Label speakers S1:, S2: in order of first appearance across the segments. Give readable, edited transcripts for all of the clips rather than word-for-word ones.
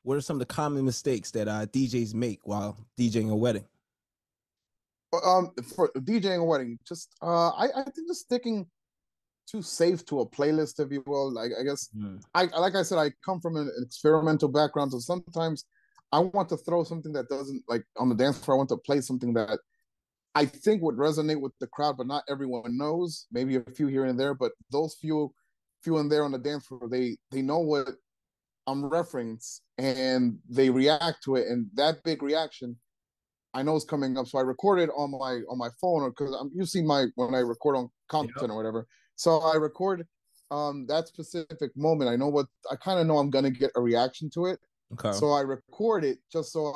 S1: what are some of the common mistakes that DJs make while DJing a wedding?
S2: For DJing a wedding, just I think just sticking too safe to a playlist, if you will. Like I guess I like I said, I come from an experimental background, so sometimes I want to throw something that doesn't like on the dance floor. I want to play something that I think would resonate with the crowd, but not everyone knows. Maybe a few here and there, but those few and there on the dance floor, they know what I'm referencing and they react to it, and that big reaction I know is coming up. So I record it on my phone, or because you see my when I record on content or whatever. So I record that specific moment. I know what I kind of know I'm gonna get a reaction to it.
S1: Okay.
S2: So I record it just so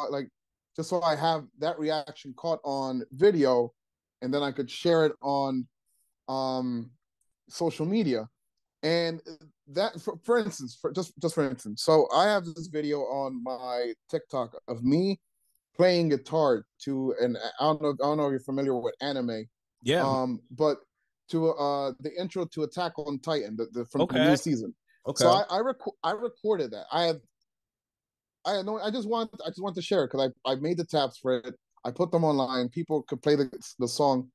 S2: I have that reaction caught on video, and then I could share it on social media. And that, for instance, just for instance, so I have this video on my TikTok of me playing guitar to an I don't know if you're familiar with anime.
S1: Yeah.
S2: But to the intro to Attack on Titan, from the new
S1: Okay.
S2: season.
S1: Okay.
S2: So I recorded that. I just want to share it because I made the tabs for it. I put them online. People could play the song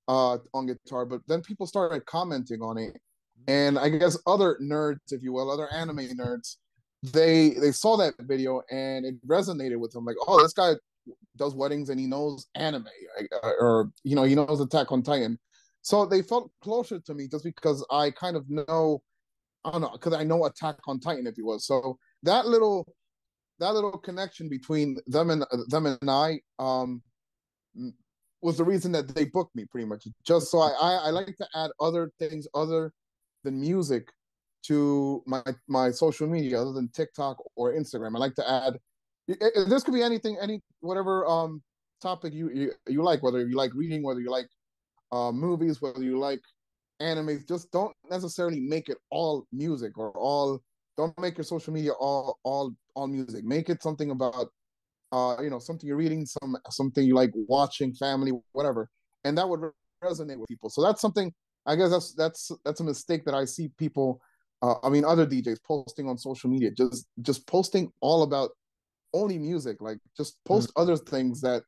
S2: on guitar, but then people started commenting on it, and I guess other nerds, if you will, other anime nerds, they saw that video and it resonated with them. Like, oh, this guy does weddings and he knows anime, or he knows Attack on Titan. So they felt closer to me just because I kind of know, I don't know, because I know Attack on Titan, if you will. So that little connection between them and I was the reason that they booked me, pretty much. Just so I like to add other things other than music to my social media, other than TikTok or Instagram. I like to add. This could be anything, whatever topic you like, whether you like reading, whether you like movies, whether you like anime. Just don't necessarily make it all music or all. Don't make your social media all music. Make it something about something you're reading, something you like watching, family, whatever, and that would resonate with people. So that's something. I guess that's a mistake that I see people. Other DJs posting on social media, just posting all about only music. Like, just post other things that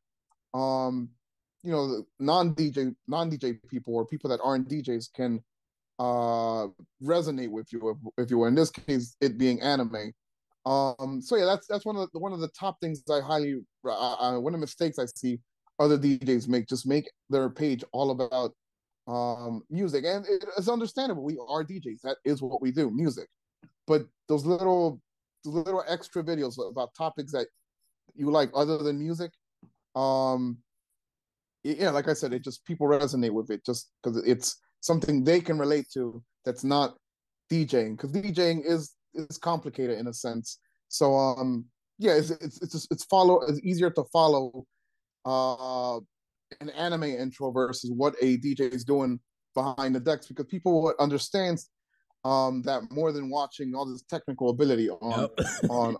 S2: non DJ people or people that aren't DJs can resonate with you, if you were, in this case it being anime. So yeah, that's one of the top things I highly one of the mistakes I see other DJs make. Just make their page all about music, and it's understandable. We are DJs, that is what we do, music. But those little extra videos about topics that you like other than music, yeah, like I said, it just, people resonate with it just because it's something they can relate to. That's not DJing, because DJing is complicated in a sense. So yeah, it's easier to follow an anime intro versus what a DJ is doing behind the decks, because people would understand that more than watching all this technical ability on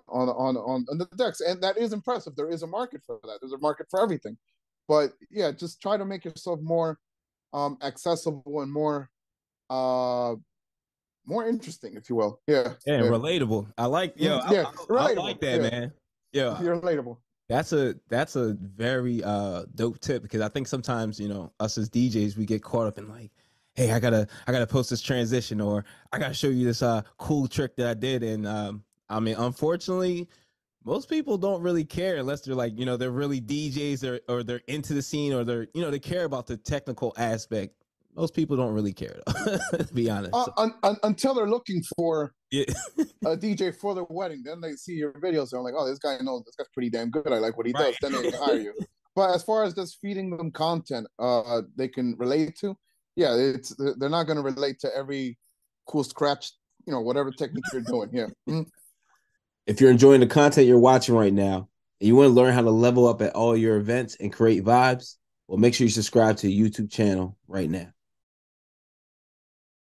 S2: on the decks. And that is impressive. There is a market for that. There's a market for everything. But yeah, just try to make yourself more accessible and more interesting, if you will. Yeah.
S1: And
S2: Yeah.
S1: relatable. I like,
S2: yeah.
S1: I
S2: Relatable.
S1: like that,
S2: Yeah.
S1: man. Yeah.
S2: You're relatable.
S1: That's a very dope tip, because I think sometimes, us as DJs, we get caught up in like, hey, I gotta post this transition, or I gotta show you this cool trick that I did. And unfortunately, most people don't really care unless they're like, they're really DJs, or they're into the scene, or they're, they care about the technical aspect. Most people don't really care, though, to be honest.
S2: Until they're looking for
S1: Yeah.
S2: a DJ for their wedding. Then they see your videos and they're like, oh, this guy's pretty damn good. I like what he does. Then they hire you. But as far as just feeding them content they can relate to, yeah, they're not going to relate to every cool scratch, whatever technique you're doing. Yeah. Mm-hmm.
S3: If you're enjoying the content you're watching right now, and you want to learn how to level up at all your events and create vibes, well, make sure you subscribe to the YouTube channel right now.